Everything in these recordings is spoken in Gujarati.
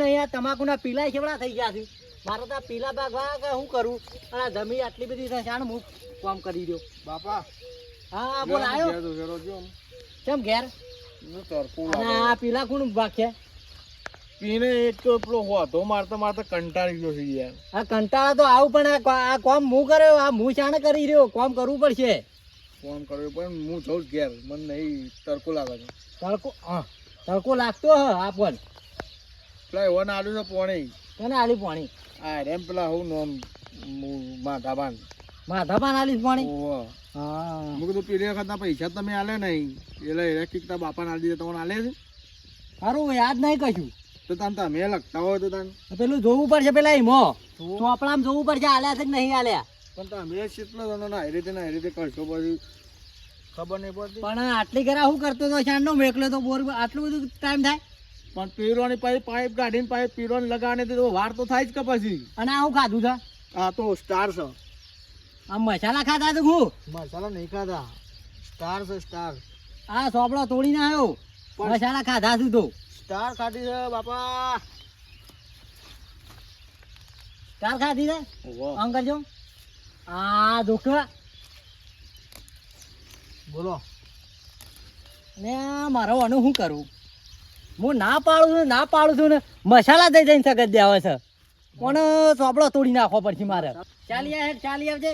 નહીં આ તમાકુના પીલા કેવડા થઈ ગયા છે મારે તો પીલા ભાગવા કે હું કરું અને જમી આટલી બધી છે જાણ હું કામ કરી દઉં બાપા હા બોલ આવ્યો કેમ ઘેર આ પીલા કોણ ભાગ પીને એક તો પેલો હોતો મારતા મારતા કંટાળી ગયો છે યાર આ કંટાળા તો આવું પણ આ કામ હું કર્યો આ હું ચાણે કરી રહ્યો કામ કરવું પડશે ફોન કર્યો પણ હું જઉં જ ઘેર મને નહીં તડકો લાગે છે તડકો હા તડકો લાગતો હ આ પણ પેલા એવા આલ્યું છે પોણી કોને આલી પાણી આ રેમ પેલા હું નોમ માધાબાન માધાબાન આલી પાણી ઓહો હા મેં કીધું પેલી વખતના પૈસા તમે આલે નહીં એટલે ઇલેક્ટ્રિક તા બાપાને આલી દીધા તમને આલે છે સારું યાદ નહીં કશું તો તમે લખતા હોય તો તને પેલું જોવું પડશે પેલા ઈમો ચોપડામાં જોવું પડશે આલ્યા છે કે નહીં આલ્યા પણ તમે કેટલો જણો ના એ રીતે કરશો પછી ખબર નહીં પડતી પણ આટલી ઘરા શું કરતો તો શાનનો મેકલો તો બોર આટલું બધું ટાઈમ થાય પણ પીરોની પાઇપ કાઢીને પાઇપ પીરોની લગાવવાની તો વાર તો થાય જ કે પછી અને આ હું ખાધું છે આ તો સ્ટાર છે આ મસાલા ખાધા તો હું મસાલા નહીં ખાધા સ્ટાર છે સ્ટાર આ સોપડો તોડીને આવ્યો મસાલા ખાધા છું તો સ્ટાર ખાધી છે બાપા સ્ટાર ખાધી છે ઓહો આમ કરજો આ દુઃખ બોલો ને મારો આનું શું કરું હું ના પાડું છું ને મસાલા દઈ જઈને સગત દેવા છે પણ સોપડો તોડી નાખવો પડશે મારે ચાલી આવજે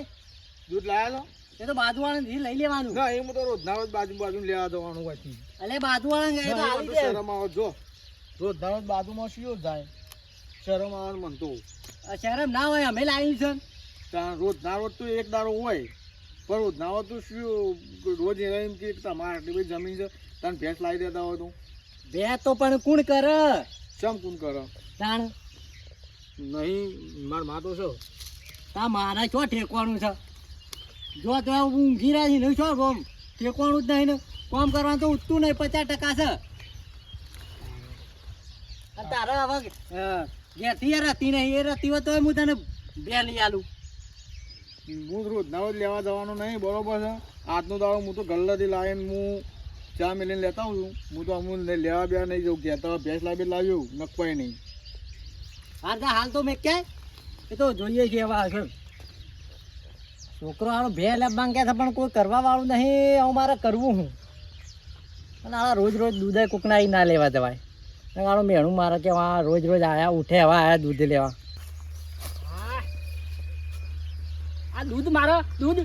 દૂધ લાયા એ તો બાજુવાળાને લઈ લેવાનું ના એ હું તો રોજ ના રોજ બાજુ લેવા જવાનું પછી એટલે બાજુવાળા એ તો આલી દે શરમ આવો જો રોજ ના રોજ બાજુમાં શું જાય શરમ આવવાનું મનતો શરમ ના હોય અમે લાવી છે ત્યાં રોજ ના રોજ તો એક દાડો હોય પણ રોજ ના હોય તો શું રોજ એમ કે તમારે આટલી બધી જમીન છે તને ભેંસ લાવી દેતા હોય તું બે તો પણ કોણ કરે ચમ કોણ કરે તાણ નહીં માર માં તો છો તા મારા છો ઠેકવાનું છે જો તો ઊંઘી રહ્યા નહીં છો બોમ ઠેકવાનું જ નહીં ને કામ કરવાનું તો ઉઠતું નહીં 50% છે તારે હવે ઘેરથી એ રતી નહીં એ રતી હોય તો હું તને બે લઈ આલું હું રોજ ના રોજ લેવા જવાનું નહીં બરોબર છે આજનો દાડો હું તો ગલ્લાથી લાવીને હું ચા મેલીને લેતા આવું છું હું તો અમુલ લેવા બે નહીં જવું ગયા તો ભેંસ લાવી લાવ્યું નકવાય નહીં હાલ તો મેં ક્યાંય એ તો જોઈએ છે એવા હશે છોકરો હાલો બે લેબ માંગ્યા છે પણ કોઈ કરવા વાળું નહીં હવે મારે કરવું હું અને આ રોજ દૂધે કોકના ના લેવા જવાય મારું મેણું મારે કે રોજ આયા ઉઠે એવા આયા દૂધ લેવા આ દૂધ મારે દૂધ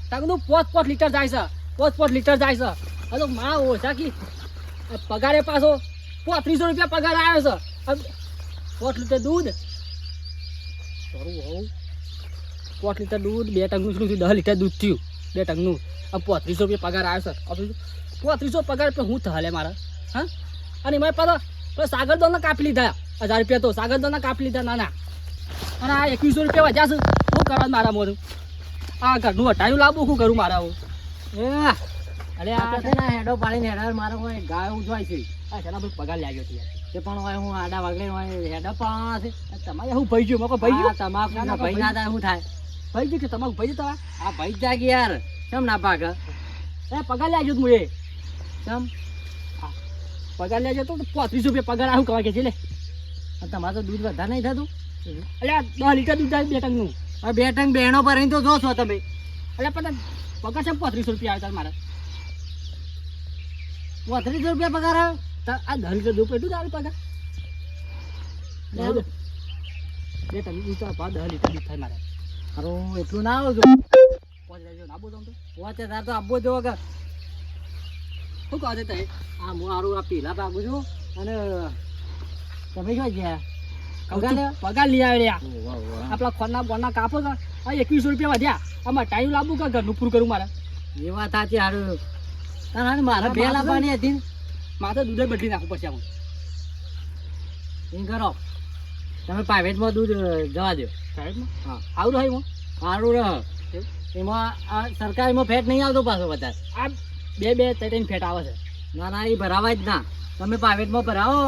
તાકું 5 લીટર જાય છે 5 લીટર જાય છે હવે તો માં ઓછા કી પગારે પાછો 3500 રૂપિયા પગાર આવ્યો છે 5 લીટર દૂધ સારું હોવ 5 લીટર દૂધ 2 ટંકનું શું 10 લીટર દૂધ થયું 2 ટંકનું હવે 3500 રૂપિયા પગાર આવ્યો છે 3500 પગાર પર હું થલે મારા હા અને એમાં પાછો સાગરદોના કાપી લીધા 1000 રૂપિયા તો સાગરદોના કાપી લીધા નાના અને આ 2100 રૂપિયા વધ્યા છે શું કરવા મારા મોરું આ ઘરનું હટાયું લાવવું શું કરું મારા અરે આ હેડો પાડીને હેડા મારો કોઈ ગાય ઉજવાય છે આ છે ભાઈ પગાર લાગ્યો છે તે પણ હોય હું આડા વાગડે હોય હેડા પણ છે તમારે શું ભાઈ ગયું મકો ભાઈ ગયું તમાકુ ભાઈ ના થાય શું થાય ભાઈ ગયું કે તમાકુ ભાઈ તમારા આ ભાઈ જાગી યાર કેમ ના ભાગ એ પગાર લાગ્યો તું એ કેમ પગાર લેજો તો 3500 રૂપિયા પગાર આવું કહેવાય કે છે લે તમારે તો દૂધ વધારે નહીં થતું એટલે 10 લીટર દૂધ થાય 2 ટંકનું હવે 2 ટંક બહેનો પર તો જો છો તમે એટલે પણ પગાર છે 3500 રૂપિયા આવે મારે 3500 રૂપિયા પગાર આવે આ 10 લીટર દૂધ એટલું જ આવે પગાર 2 ટંક દૂધ તો 10 લીટર દૂધ થાય મારે સારું એટલું ના આવે લેજો આપો તો પોતે તાર તો આપવો જો વગર શું કહો છે તમે આ હું મારું આ પીલા પાકું છું અને તમે શું ગયા પગાર લઈ આવ્યા આપણા ખોરના બોરના કાપો છો આ 2100 રૂપિયા વધ્યા આમાં ટાઈમ લાવવું કે ઘરનું પૂરું કરું મારે એ વાત સાચી સારું મારે બે લાવવાની હતી મારે તો દૂધ બદલી નાખવું પડશે આમાં એમ કરો તમે પ્રાઇવેટમાં દૂધ જવા દો પ્રાઇવેટમાં હા સારું રહે એમાં સારું રહે એમાં આ સરકારીમાં ફેટ નહીં આવતો પાછો વધારે આ 2-3 ફેટ આવે છે ના એ ભરાવા જ ના તમે પ્રાઇવેટમાં ભરાવો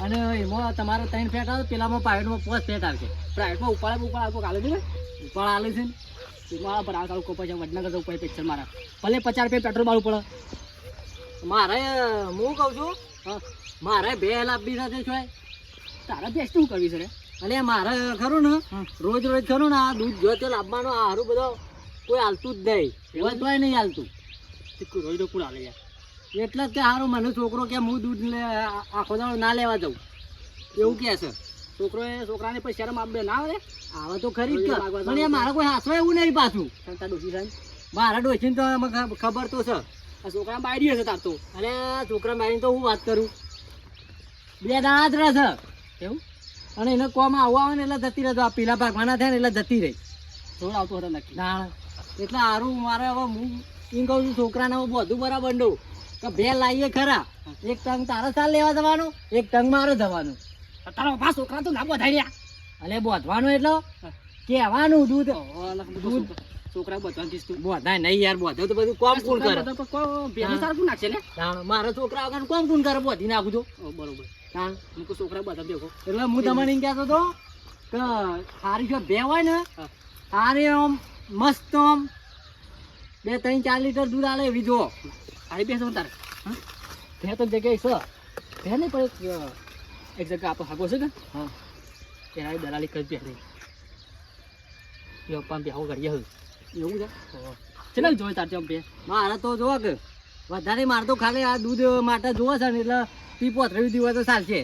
અને એમાં તમારે 3 ફેટ આવે પેલામાં પ્રાઇવેટમાં 5 ફેટ આવશે પ્રાઇવેટમાં ઉપાડ આપો કાલે છે ને ઉપાડ આલે છે ને એમાં ભરાવા ચાલુ કોઈ પછી વડનગર જવું પડે પેક્ચર મારા ભલે 50 રૂપિયા પેટ્રોલ મારવું પડે મારે હું કહું છું હા મારે બે લાભ બી નથી છો તારા ભેંસ શું કરવી છે રે? અને મારે ખરું ને રોજ રોજ ખરું ને આ દૂધ જો તે લાવવાનો આ હારું બધો કોઈ હાલતું જ નહીં હોય તોય નહીં હાલતું રોજ તો કોણ હાલે યાર? એટલે જ કે હારું મને છોકરો કે હું દૂધ આખો દાડો ના લેવા જાઉં એવું કે છે છોકરાને પછી શરમ આપે ના આવે? આવે તો ખરી જ કે પણ એ મારે કોઈ હાથમાં એવું નહીં પાછું તાર ડોસી સાહેબ મારા ડોશીને તો ખબર તો છે આ છોકરા બાયડી હશે તાર તો. અને છોકરા મારીને તો હું વાત કરું 2 દાડા જ રહે છે એવું અને એને કોમ આવવા આવે ને એટલે જતી રહે તો આ પીલા ભાગવાના થાય ને એટલે જતી રહી જોર આવતો હતો નક્કી. ના એટલે સારું મારે હવે હું એમ કહું છું છોકરાને હું બધું બરાબર દઉં કે બે લાવીએ ખરા એક ટંગ તારે સાલ લેવા જવાનું એક ટંગ મારે જવાનું તારો બાપા છોકરા તો ના બધાઈ રહ્યા. એટલે બોધવાનું એટલે કહેવાનું દૂધ દૂધ છોકરા બધવાનું કીધું તું. બોધાય નહીં યાર બોધો તો બધું કોમ કોણ કરે ભેંસ તાર કોણ નાખશે લે? મારા છોકરા વગર કોમ કોણ કરે બોધી નાખું તો બરોબર. તાણ હું કહું છોકરા બધા ભેગો. એટલે હું તમને એમ કહેતો હતો કે સારી જો બે હોય ને હા. સારી આમ મસ્ત આમ 2-3-4 લીટર દૂધ આલે એવી જો આરી ભેંસ તારે ભેં તો જગ્યાએ છે ભેં નહીં પણ એક જગ્યા આપણો હાગો છે કે હા એના દલાલી કરી ભેં નહીં એ પપ્પા બેહો કરીએ હવે એવું છે ચલા જોઈ તાર ચમ ભેં મારે તો જોવા કે વધારે મારે તો ખાલી આ દૂધ માટે જોવે છે ને એટલે 30-35 દિવસ તો ચાલશે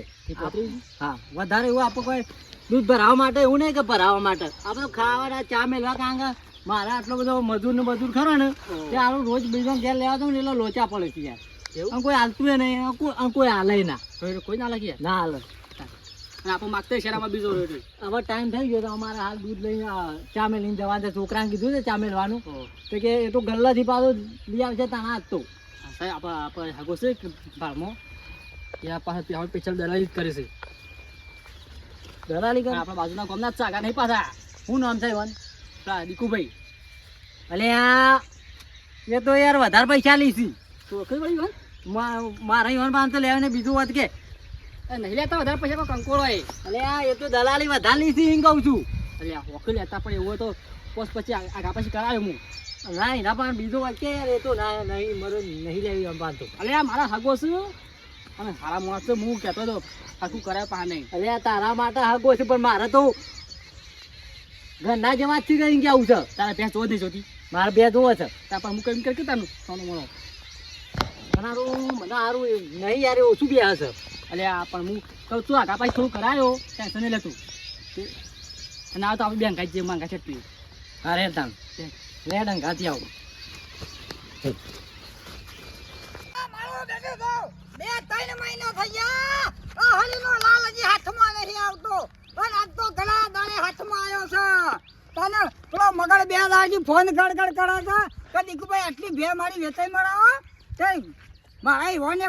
હા વધારે એવું આપણે કોઈ દૂધ ભરાવવા માટે એવું નહીં કે ભરાવવા માટે આપણે ખાવાના ચા મેળવા કાંગ મારે આટલો બધો મજૂર ને મજૂર ખરો ને તે આનું રોજ બીજો ઘેર લેવા દઉં ને એટલે લોચા પડે છે યાર એવું આમ કોઈ હાલતું નહીં કોઈ હાલે ના કોઈ ના લાગી ના હાલે અને આપણે માગતા શેરામાં બીજો રહ્યો એટલે હવે ટાઈમ થઈ ગયો તો અમારે હાલ દૂધ લઈને ચા મેળીને જવા દે છોકરાને કીધું છે ચા મેળવાનું તો કે એ તો ગલ્લાથી પાછો લઈ આવશે તાણા જ તો સાહેબ આપણે હાગો છે કે ભાળમાં ત્યાં પાસે ત્યાં પેચલ દલાલી જ કરે છે દલાલી કર આપણા બાજુના ગામના જ ચાગા નહીં પાછા શું નામ છે વન પેલા દીકુભાઈ અલે આ એ તો યાર વધારે પૈસા લીધી તો કઈ વળી વાત મારા ઈવન પાસે લેવાને બીજું વાત કે નહીં લેતા વધારે પૈસા કોઈ કંકોળો હોય અલે આ એ તો દલાલી વધારે લીધી એમ કહું છું અરે આ હોકી લેતા પણ એવું હોય તો પોસ્ટ પછી આગા પછી કરાવ્યો હું ના એના પણ બીજું વાત કે યાર એ તો ના નહીં મારે નહીં લેવી એમ બાંધતો અરે આ મારા હાગો છે અને સારા માણસ છે હું કહેતો હતો હાકું કરાય પા નહીં અરે આ તારા માટે હાગો છે પણ મારે તો ઘરના જેવા જ થી કરીને કેવું છે તારે ભેંસ જોવા નહીં જોતી મારે બે જોવે છે તાર પણ હું કઈ કરી તારનું સોનું મળો મને સારું નહીં યાર એ ઓછું બે હશે એટલે આ પણ હું કહું છું આગા પાછી થોડું કરાયો ટેન્શન નહીં લેતું અને આ તો આપણે બેંક જે માંગા છે એટલી અરે તાન લે ડંગાથી આવું મગર 2 દાડી ફોન ગડગડ કરે છે કે દીકુભાઈ આટલી ભે મારી વેચાઈ મળાવો તે મારા વોને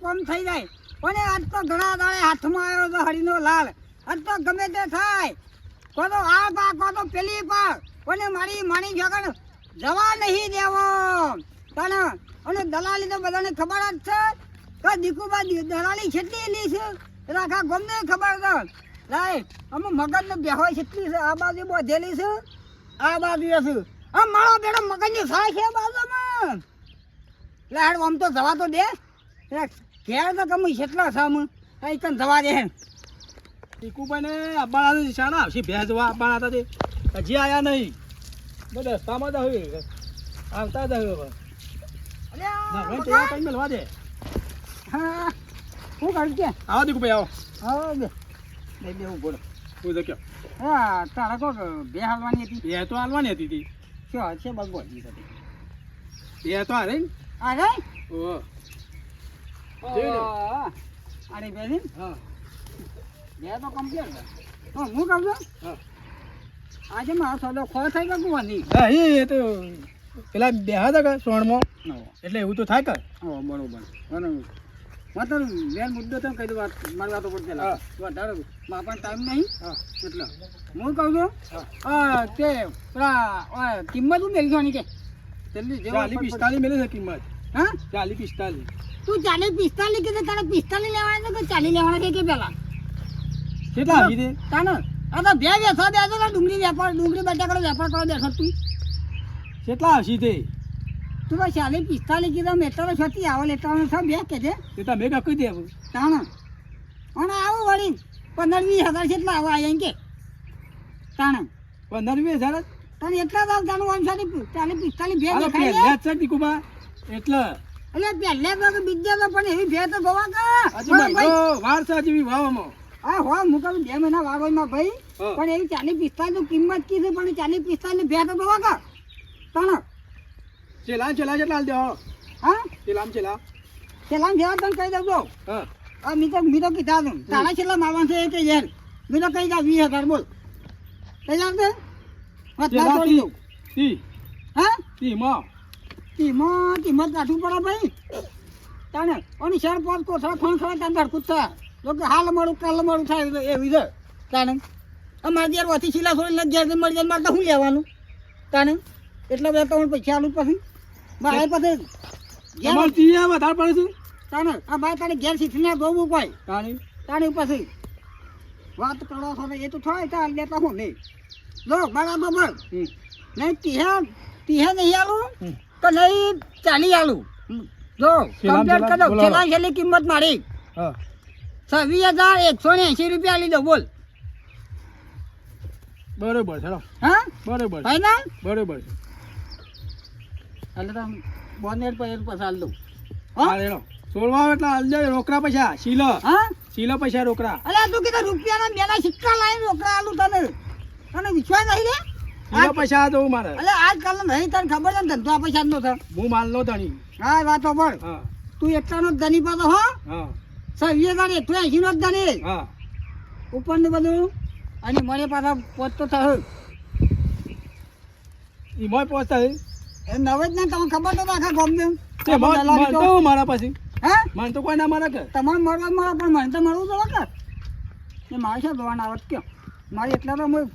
કોમ થઈ જાય પણ આજ તો ઘણા દાડે હાથમાં આવ્યો છે હરીનો લાલ આજ તો ગમે તે થાય કોતો આ પાક કોતો પેલી પાક પણ મારી માણી જગન જવા નહીં દેવો તને અને દલાલી તો બધાને ખબર જ છે કે દીકુભાઈ દલાલી કેટલી લી છે એટલે આખા ગમને ખબર છે લાય અમે મગજને બેહોય કેટલી છે આ બાજુ બોધેલી છે આ બાજુ છે આ મારો બેડો મગજની સાય છે બાજુમાં લે હેડ આમ તો જવા તો દે ઘેર તો કમી કેટલા છે આમ કઈ કન જવા દે ટીકુભાઈને આપવાના શાળા આવશે ભેંસ જોવા આપવાના હતા તે હજી આયા નહીં બધા રસ્તામાં જ હવે આવતા જ હવે ટાઈમ મેળવા દે હા શું કરું કે આવો ટીકુભાઈ આવો હા બે બે બેવું બોલો કોઈ જગ્યા હા તારા કોક બે હાલવાની હતી બે તો હાલવાની હતી તી શું છે બગો હતી બે તો હારે ને અરે ઓહ અરે બેન હા બે તો કમ્પ્લીટ હા હું કહું છું હા આજે મારો સોદો ખો થઈ ગયો કુવાની હા એ તો પેલા બે હતા કે સોણમાં એટલે એવું તો થાય કે હા બરોબર બરોબર હું તો મેન મુદ્દો તો કહી દઉં મારી વાતો પર પેલા વધારે મારા પણ ટાઈમ નહીં એટલે હું કહું છું તે પેલા કિંમત શું મેળવી જોવાની કે જલ્દી જેવા 40-45 મેળે છે કિંમત હા 40-45 તું 40-45 કીધું તારે 45 લેવાના છે કે 40 લેવાના છે કે પેલા કેટલા આવી દે તાને આ તો બે બેઠા બેઠો ને ડુંગળી બટાકાનો વેપાર કરવા બેઠો તું કેટલા આવશે તે તું બસ 40-45 કીધા મેટરો છતી આવો લેટવાનો છે બે કે છે તે તમે કહી દે તાને અને આવું વળી 15,000 કેટલા આવા આયા એમ કે તાણે 15,000 તને એટલા જ તાનું 40-45 ભે હાલો દેખાય પહેલા છે જ છે દીકુબા એટલે એટલે પહેલે તો બીજા તો પણ એવી ભે તો ગવા કા હજુ મહિનો વાર છે જેવી વાવમાં હા હો હું કહું 2 મહિના વાગોમાં ભાઈ હા. પણ એવી 40-45 ની કિંમત કીધી પણ 40-45 ની ભે તો ગવા કા તાણે ચેલા કેટલા હાલ દેવો હા ચેલા છેલ્લા જેવા તને કહી દઉં જો હા આ મી તો કીધા તું તારા છેલ્લા મારવાનું છે એ કે યાર મી તો કહી દઉં 20,000 બોલ તૈયાર છે વાત ના છેલ્લા છોડી દઉં તી હા તીમાં કિંમત કાઢવું પડે ભાઈ તાને ઓની શેર પોત કોથળા ખણ ખરા તાન ધડકું થાય લોકો હાલ મળું કાલ મળું થાય એવી છે તાને અમારે જ્યારે ઓથી શીલા છોડી લગ ગયા મળી જાય મારે તો શું લેવાનું તાને એટલા બધા તમને પૈસા આલું પછી મારે પછી તમારે તીયા વધારે પડે છે તાને આ ભાઈ તારે ઘેર શીખીને જોવું કોઈ તાણી તાણી પછી વાત કરો છો એ તો થાય ચાલ લેતા હું નહીં લો બરાબર નહીં તીહે નહીં આલું તો નહીં 40 આલું જો કમ્પ્લેટ કરી દઉં છેલ્લા છેલ્લી કિંમત મારી હા 26,180 રૂપિયા આલી દઉં બોલ બરોબર ચલો હા બરોબર ભાઈ ના બરોબર એટલે તો બોનેટ પર પછી આલ દઉં હા રેડો સોળવા એટલે હાલ દે રોકડા પૈસા હા પૈસા રોકડા અરે તું કીધું રૂપિયાના મેલા સિક્કા લાવીને રોકડા આલું તને વિશ્વાસ નહીં રે શીલા પૈસા દઉં મારે એટલે આજકાલ નહીં તને ખબર છે ને ધંધો આ પૈસા નો થાય હું માલ નો ધણી હા વાતો પર હા તું એકટાનો જ ધની પાછો હો હા 26,180 નો જ ધની હા ઉપર ને બધું અને મને પાછા પહોંચતો થયો ઈ મોય પહોંચતા છે એ નવે જ ને તમને ખબર તો આખા ગામને તે મન તો મારા પછી હા મન તો કોઈ ના મારા કે તમારે મળવા મળે પણ મને તો મળવું તો કે એ મારે શું જોવાના આવત કયો મારે એટલા તો હું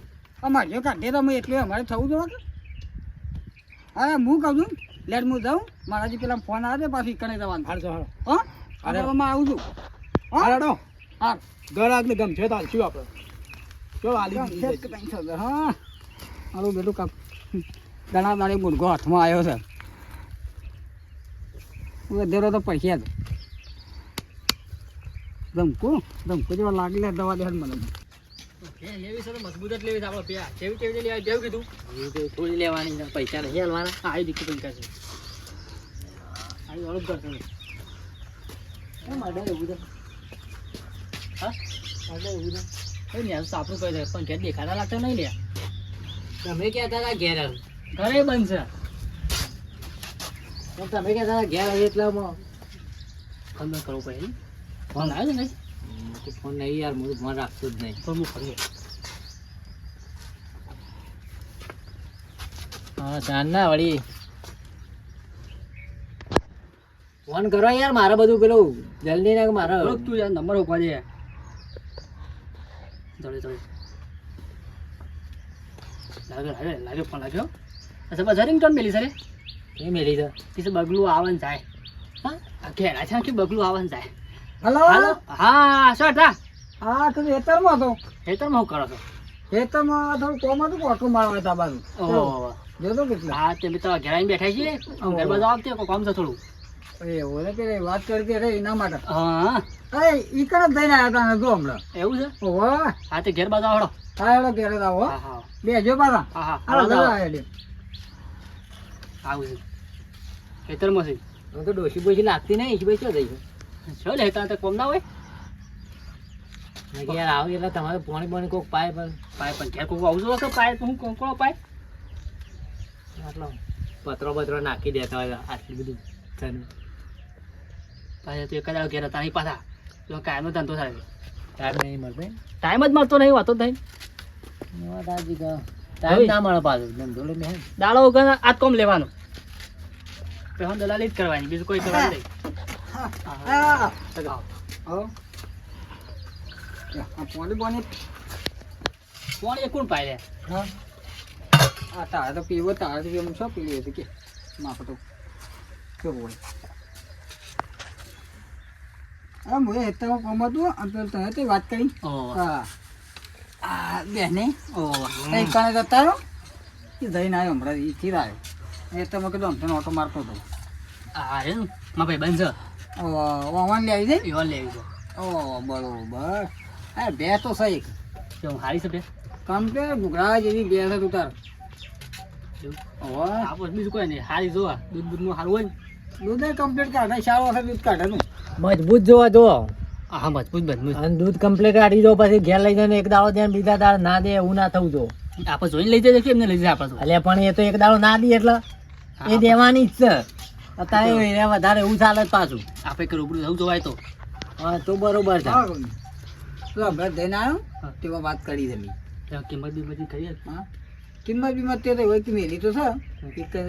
અમારે જો કાઢે તો હું એટલે અમારે થવું જોવા કે હા હું કહું છું લેટ હું જાઉં મારાજી પેલા ફોન આવે છે પાછી કણે જવાનું હારજો હારો હો અરે હું આવું છું હારડો હા ઘર આગને ગમશે તો હાલશું આપણે જો આલી હા મારું બેટું કામ ઘણા દાડે મુર્ગો હાથમાં આવ્યો છે વધેરો તો પૈસા જ ધમકો જેવા લાગલે દવા દે મને લેવી છે તો મજબૂત જ લેવી છે આપણે પ્યા કેવી લેવાય જેવું કીધું થોડી લેવાની છે, પૈસા નહીં હાલવાના. હા એ દીકરી પૈસા છે આવી ઓળખ કરતો કેમ અડે એવું છે? હા અડે એવું છે? કઈ નહીં સાપરું કહી દે પણ ઘેર દેખાતા લાગતા નહીં લે તમે કહેતા હતા ઘેર આવ. ઘરે બંધ છે પણ તમે કહેતા હતા ઘેર આવી એટલે ફોન કરવો પડે ફોન આવ્યો છે ને ફોન નહીં યાર, હું ફોન રાખતો જ નહીં. તો હું કરીએ હા જાણ ના વળી ફોન કરો યાર, મારે બધું પેલું જલ્દી ના મારે ઓળખ તું યાર નંબર ઉપર દે જલ્દી લાગ્યો ફોન લાગ્યો અચ્છા બજાર રિંગટોન મેલી સરે એ મેલી છે. કિસે બગલું આવન જાય હા આ ઘેરા છે કે બગલું આવન જાય હલો હાલો હા શું હતા હા તું ખેતરમાં હતો ખેતરમાં હું કરો છો ખેતરમાં થોડું કોમ હતું કોટું મારવા હતા બાજુ ઓહો જોતો કેટલા હા તે તો ઘેરા આવીને બેઠા છીએ ઘર બાજુ આવતે કોઈ કામ છે થોડું એવું એટલે પેલી વાત કરતી હતી એના માટે હા અરે ઈ કણ જ થઈને આવ્યા હતા જો હમણાં એવું છે ઓહો હા તે ઘેર બાજુ આવડો હા એનો ઘેરે જ આવો હા હા બેજો પાછા હા હા હાલો આવો, જરા આવો. આયા લે. આવું છે ખેતરમાં છે હું તો ડોશી બોશી લાગતી નહીં, ઈશી ભાઈ શું થઈ છે? શું લે તાર તો કોમ ના હોય મેં કીધું યાર આવું એટલે તમારે પાણી પાણી કોક પાય પણ પાય પણ ઘેર કોઈ આવજો કે પાય હું કોણ પાય આટલો પતરો નાખી દેતા હોય આટલું બધું થઈને. પાછા તું એક જ ઘેર હતા અહીં પાછા તો કાયમનો ધંધો થાય ટાઈમ નહીં મળતો એમ? ટાઈમ જ મળતો નહીં વાતો નહીં વાત સાચી કહો. ટાઈમ ના મળે પાછો ધંધો લઈને હે. દાડો વગર આ કોમ લેવાનું પેહન દલાલી જ કરવાની બીજું કોઈ કરવાનું નહીં હા લગાવો. આવો. આ પોણી બોણી કોણ એ કોણ પાય લે હા આ તારે તો પીવો તારે તો પીવો શું પી લે કે માપો તો કેવું હોય હા હું હેતરમાં કોમ હતું અને પેલું તને તે વાત કરી ઓહ હા આ બેને ઓહ કઈ કાને જતા રહ્યો એ જઈને આવ્યો હમણાં ઈથી આવ્યો હેતરમાં કીધું આમ ઓટો મારતો હતો આ રે મારા ભાઈ બંધ છે ઓવાન લઈ આવી જાય એવા લેવી છે ઓ બરોબર હા બે તો સહી કેમ હારી છે બે કમ્પ્લેટ ઘૂઘરા જેવી બે છે તું તાર એવું? હવે આપો બીજું કોઈ નહીં હારી જોવા દૂધ દૂધનું સારું હોય ને દૂધ કમ્પ્લીટ કાઢે સારું હશે દૂધ કાઢે નું મજબૂત જોવા જો હા મજબૂત મજબૂત અને દૂધ કમ્પ્લીટ કાઢી દો પછી ઘેર લઈ જઈને એક દાડો ત્યાં બીજા દાડો ના દે એવું ના થવું જો આપણે જોઈને લઈ જઈએ કેમ ને લઈ જાય આપણે એટલે પણ એ તો એક દાડો ના દે એટલે એ દેવાની જ છે અત્યારે એને વધારે એવું ચાલે જ પાછું આપણે કે રૂબરૂ થવું જોવાય તો હા તો બરોબર છે હા તો આપણે જઈને આવ્યો હા. તેમાં વાત કરી દે ત્યાં કિંમત બી બધી કરીએ હા કિંમત બીમત તે તો હોય કે મેલી તો છે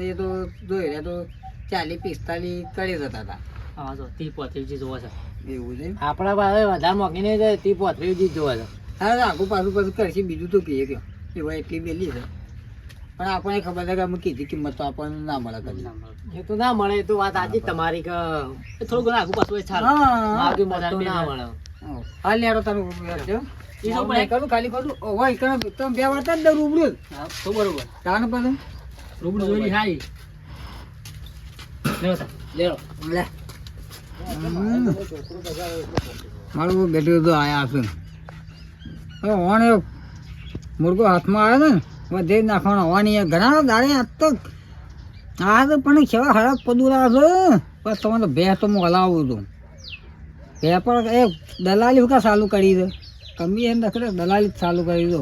એ તો જોઈ રહ્યા તો 40-45 કરી જતા હતા હા જો 30-35 જે જોવા છે એવું છે આપણા પાસે વધારે મોંઘી નહીં જાય તે પોતરી જ જોવા છે હા આગું પાછું પાછું કરશે બીજું તો કહીએ કે એવા એટલી મેલી છે પણ આપણને ખબર છે કે અમે કીધી કિંમત તો આપણને ના મળે કદી એ તો ના મળે એ તો વાત આજે તમારી કે એ થોડું ઘણું આગું પાછું હોય ચાલે હા માગી મળતો ના મળે હાલ યાર તમે એ તો પણ કરું ખાલી ખોટું હોય કરું તમે બે વાર જ દઉં રૂબરૂ જ હા તો બરોબર તાણ પાછું રૂબરૂ જોઈ હારી લેવો તા લેવો લે મારું બેઠું તો આયા છે હવે ઓણ મુર્ગો હાથમાં આવે ને વધે નાખવાનો હોવાની ઘણા દાડે આ તો પણ કેવા હરક પદુરા છે બસ તમારે બે તો હું હલાવું છું બે પણ એ દલાલી કા ચાલુ કરી દો કમી એમ નખરે દલાલી જ ચાલુ કરી દો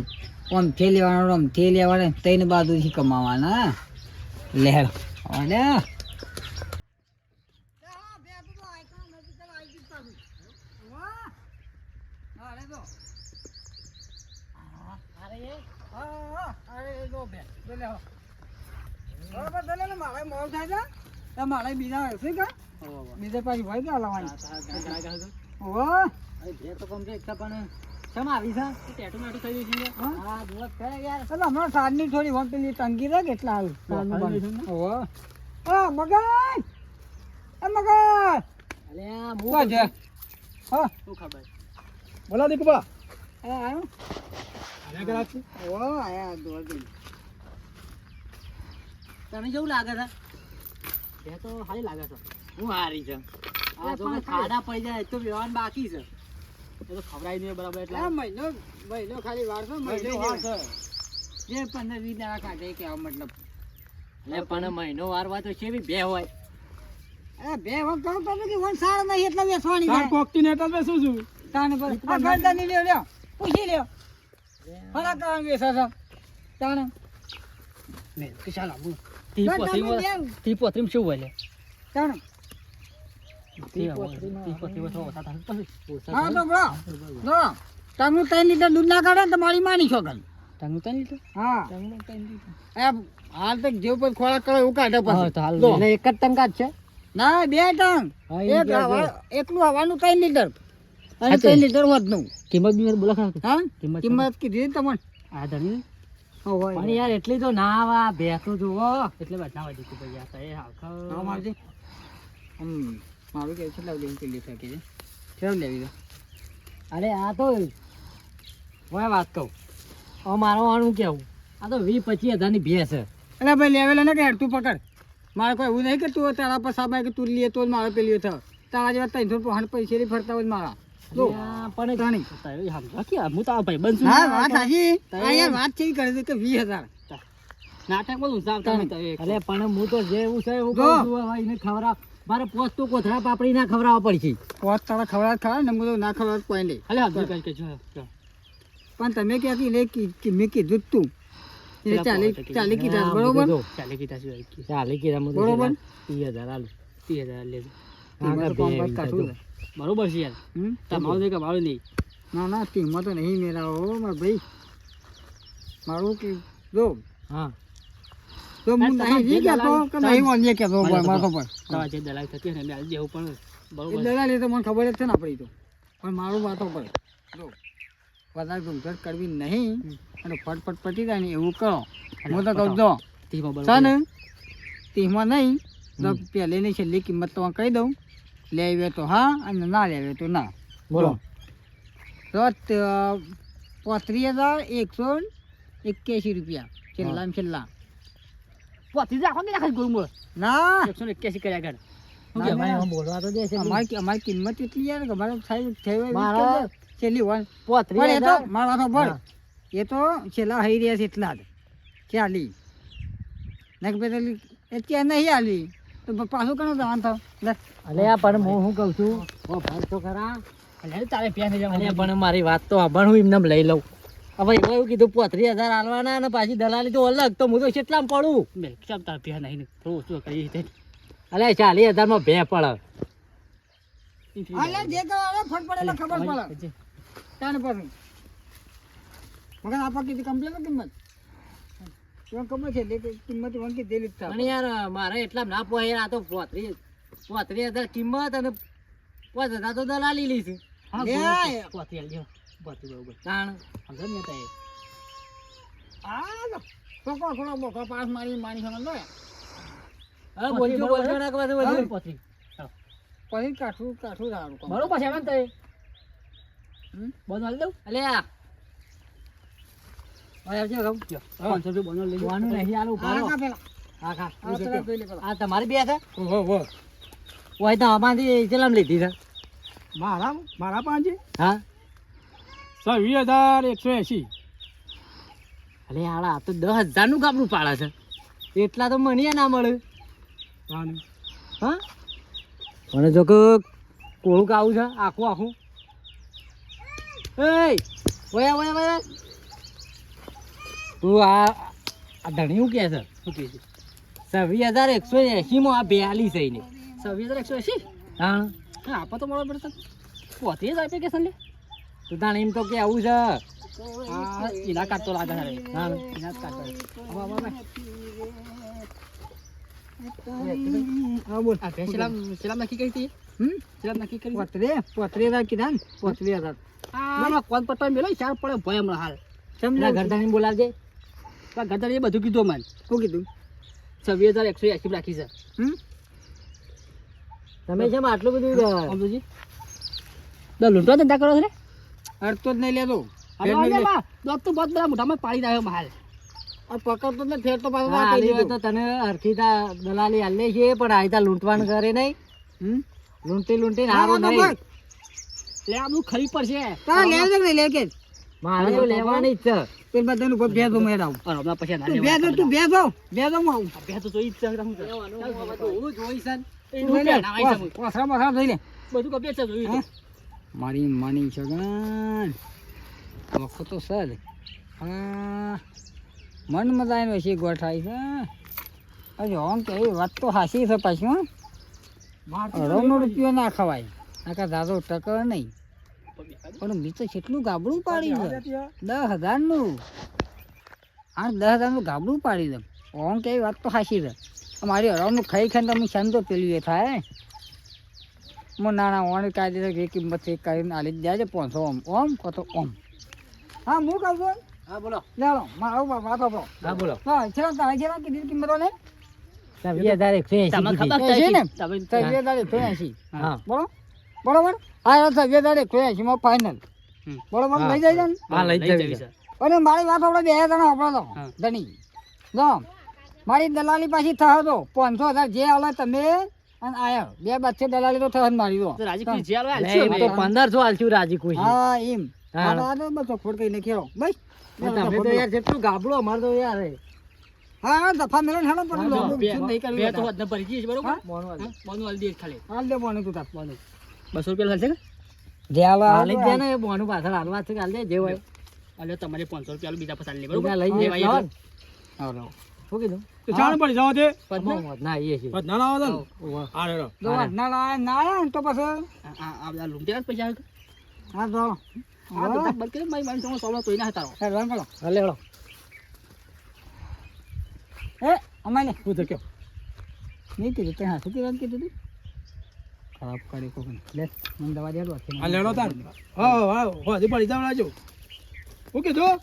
આમથી લેવાનો આમથી લેવાના ત્રણ બાજુથી કમાવાના લહેર અને મારે બીજા હશે કે બીજા પાછી હોય કે હલાવવાની તો કમ્પ્લીટ છે પણ કેમ આવી છે ટેટુ મેટુ થઈ ગઈ છે હા જુઓ ખરે યાર એટલે હમણાં સાંજની થોડી વખત પેલી તંગી રહે કે એટલા હાલ સાંજનું ખાલી બંધ. છે હોવે. મગન મગન અલે આ શું છે હા શું ખબર બોલા દીકુબા આવ્યો આને કરા છે ઓ આયા દોડી તમે જેવું લાગે છે બે તો હારી લાગે છે હું હારી છે આ તો પણ ખાડા પડી જાય તો વ્યવહાર બાકી છે એ તો ખવડાવી નહીં બરાબર એટલે આ મહિનો ખાલી વાર છે મહિનો વાર છે જે 15-20 દાડા કાઢે કે મતલબ એટલે પણ મહિનો વારવા તો કેવી બે હોય અરે બે વખત કહું તમે કે વન સાર નહીં એટલે વેચવાની થાય કોકતી નેતા બેસું છું તાને પર આ ગરદાની લ્યો પૂછી લ્યો ફરક કામ વેચા છે તાને ને કે ચાલ આવું ગરદાની તી પોત્રીમ શું હોય લે તાને તી પોત્રી ઓછા ઓછા થાય પછી હા તો બરો જો તમે 3 લીટર દૂધ ના કાઢે ને તમારી માની છો કલ તંગુ તન લીધું હા તંગુ તન લીધું એમ હાલ તક જેવ પર ખોરાક કરે એવું કાઢે હા પછી તો હાલ જો. એટલે એક જ ટંકા જ છે ના બે ટંગ હા, ઈ એક જો, જો. એકલું હવાનું 3 લીટર અને હા, તે. 3 લીટર વધનું કિંમત બી બોલા ખા હા કિંમત કિંમત કીધી ને તમને આ ધણી પણ યાર એટલી તો ના આવા બે તો જુઓ એટલે બધા વાડી કો ભાઈ આ એ આખો હા મારજી મારું કે છે લાવ કે લે શકે છે કેમ લેવી અરે આ તો હોય વાત કહું હવે મારો આનું કેવું આ તો 20-25 હજારની ભેંસ છે એટલે ભાઈ લેવેલા ને કે હેડ તું પકડ મારે કોઈ એવું નહીં કે તું તારા પર સાબાય કે તું લે તો જ મારે પેલી થયો તારા જેવા 300 પૈસા ની ફરતા હોય મારા જો આ પણ જાણી તારે સમજા કે હું તો આ ભાઈ બનશું હા વાત સાચી આ યાર વાત છે કરે છે કે 20,000 નાટક માં ઉસાવતા નહીં તો અરે પણ હું તો જે એવું છે એવું જો. કહું છું હવે એને ખવડાવ મારે પોસ્ટ તો કોથળા પાપડી ના ખવડાવવા પડશે પોત તારા ખવડાવ ખાવા ને હું તો ના ખવડાવ કોઈ નહીં અલે હજુ કઈ કે જો પણ તમે ક્યાંથી લે કે મેં કીધું જ તું એટલે ચાલી કીધા હા, બરોબર જો. ચાલે કીધા શું ચાલે કે રમો બરોબર. 30,000 હાલ 30,000 લેજો એમાં તો કામ કાજ કાઢવું છે. બરોબર છે યાર હમ? તમારું નહીં કે મારું નહીં ના ના ટીમમાં તો નહીં મેળાવો મારા ભાઈ મારું કે જો હા તો હું નહીં જી કહેતો કે નહીં ઓન્ય કહેતો ભાઈ મારો પર તમારે જે દલાઈ થતી હોય ને એમને દેવું પણ એ બરોબર દલાલી તો મને ખબર જ છે ને આપણી તો પણ મારું વાતો પર જો વધારે ઘૂંઘટ કરવી નહીં અને ફટફટ પટી જાય ને એવું કરો હું તો કહું જો ધીમો છે બરોબર ને ટીમમાં નહીં તો પહેલેની છેલ્લી કિંમત તો કહી દઉં લેવે તો હા અને ના લેવે તો ના બોલો તો 35,181 રૂપિયા છેલ્લા ને છેલ્લા પોતી રાખો કે રાખો ગોળ ના 181 કર્યા કર ના, ના. બોલવા તો દે છે અમારી કિંમત એટલી યાર કે અમારે સાહેબ થઈ હોય મારા છેલ્લી વન પોત્રી પણ એ તો હજાર. મારા વાતો ભળ હા. એ તો છેલ્લા હઈ રહ્યા છે એટલા જ ચાલી નક પેલી એ ત્યાં નહીં આલી તો પાછું કણો જવાનું થાવ લે અલ્યા પણ હું શું કહું છું ઓ ભાઈ તો ખરા અલ્યા તારે પ્યાસ થઈ અલ્યા પણ મારી વાત તો આભાર હું એમને લઈ લઉં હવે એમાં એવું કીધું 35,000 આલવાના અને પાછી દલાલી તો અલગ તો હું તો કેટલામ પડું મેં કેમ તારે પ્યાસ નહીં થોડું ઓછું કરીએ તે અલ્યા 40,000 માં ભે પડે હાલે જે તો આવે ફટ પડે એટલે ખબર પડે તાને પછી મગર આપા કીધી કમ્પ્લેન કિંમત તમને ખબર છે એટલે કિંમત વંકી દેલી જ પણ યાર મારે એટલા ના પોહે આ તો 35,000 કિંમત અને 5,000 તો દલાલી લીધી હા લે. પોતી આલ્યો પોતી બરોબર તાણ સમજો ને તારે આ લો કોકો થોડો બોકો પાસ મારી માની સમજ લો હવે બોલજો બોલજો ના કે બધું પોતી પછી કાઠું કાઠું રાડું કોમ બરોબર છે એમ તે બોનો આલી દઉં અલ્યા હવે આવજો કહું 500 રૂપિયા બોનો લઈ જોવાનું નહીં આલું આ ભરો કા પેલા હા ખા આ પેલા જોઈ લે પેલા આ તમારી બે છે ઓહો ઓય તો અમારી ચલામ લીધી છે મારા પાંચે હા 20,180 અલે આળા આ તો 10,000 નું ગામનું પાડે છે એટલા તો મને ના મળે હા મને જો કે કોળું કાવું છે આખું આખું એ ઓયા ઓયા ઓયા તું આ ધણી શું કહે છે શું કહે છે 26,180 માં આ 42 છે ને 26,180 હા હા આપા તો મળો પડે પોતી જ એપ્લિકેશન લે તું તાણે એમ તો કે આવું છે આ એના કાઢતો લાગે છે હા એના જ કાઢતો હા બોલ આ શિલામ નક્કી કરી હતી શિલામ નક્કી કરી પોત્રી હજાર કીધા ને 35,000 આ કોણ પટ્ટો મેલો ચાર પડે ભય હમણાં હાલ પેલા ઘરધાણી બોલાવજે ગધર એ બધું કીધું મને શું કીધું 26,180 રાખી છે તમે કેમ આટલું બધું સમજુજી લૂંટવા ધંધા કરો છો ને અડતો જ નહીં લેતો દોત તો બહુ બધા મોઢામાં પાડી રહ્યો હાલ આ પકડતો ને ફેર તો પાછો હા, વાત કરી આલી હોય તો તને હરખીતા દલાલી આલે છે પણ આયતા લૂંટવાનું કરે નહીં લૂંટી હારું નહીં એટલે આ બધું ખરી પડશે તા લે જ નહીં લે કે મારે તો લેવાની જ છે તે બધાનું કોઈ ભેજો મેળ આવું અને હમણાં પછી ના તું લેવા. ભેજો ભેજો હું આવું બે તો જોઈ જ છે હું કરે. હું જોઈશ જ. એનું લઈ લે પેન આવે છે બધું. પોસરા પોસરા થઈ લે બધું કપે છે જોયું હા? તો. મારી માની છગન વખો તો સર હા મન મજા આવે છે ગોઠાઈ છે અરે ઓમ કે એ વાત તો હાસી છે પાછી હો અઢોનો રૂપિયો ના ખવાય નાકા દાદો ટકર નહીં પણ મેં તો કેટલું ગાબડું પાડી છે 10,000 આ 10,000 ગાબડું પાડી દઉં ઓમ કે એ વાત તો હાસી છે મારી હરાવનું ખાઈ ખાઈને તમે શાંતો પેલું એ થાય હું નાના ઓણ કાઢી દે કિંમત એક કરીને આલી જ જાય 500 ઓમ ઓમ કતો ઓમ હા હું કહું છું હા બોલો લેલો મારો વાત આપણો હા બોલો હા છેલ્લા તારે છેલ્લા કીધી કિંમતો ને 26,180 તમને ખબર એસી ને? તમે 23,180 હા બરોબર હા 23,180 માં ફાઇનલ હમ. બરોબર હા. લઈ જાય ને હા લઈ લઈ જવી જવી છે છે. અને મારી વાત આપણે બે જણા આપણો તો હા. ધણી જો મારી દલાલી પાછી થયો તો 500,000 જે આલે તમે અને આયા બે બચ્ચે દલાલી તો થયો જ મારી તો તો રાજી કોઈ જે આલે લે, આલશું એમ અમે. તો 1500 આલશું રાજી ખુશી હા એમ હા. આ તો બસો ખોટ કઈને ખેડો બસ તમે તો યાર જેટલું ગાબડું અમારે તો યાર હા દફા મેળો હેડો પણ હા, લોબો બે- શું નહીં કરવું બે તો બધા. વધને ભરી ગઈ છે, બરોબર? હા? હા, બોનું આલી દે ખાલી. હાલ દે બોને તું તાર. 200 રૂપિયા ચાલશે કે? જે આલે હાલી જ જાય ને એ બોનું પાછળ હાલવા છે કે હાલ દે જે હોય આલ્યો તમારે 500 રૂપિયા આલો, બીજા પછી આલી લે, બીજા બરોબર? લઈ લેવાય જાય એટલે. હાલો શું કીધું પડી જવા દે ના એ છે ના લાવો તો ઓવા. આ રેડો જો ના લાય ના આયા ને તો પછી આ બધા લૂંટેલા જ પૈસા આવે કે? હા તો આ ધંધા બંધ કરી, મારી જોડે સોલો તોય ના હતા તારો. હેડવાન કરો હાલે હેડો એ અમારે શું તો કયો નહીં કીધું તે હાથું કીધું કીધું તું ખરાબ કરી કોક લે મને દવા દેલો આ લેડો તાર હા હા હજી પડી જવા લાજો શું કીધું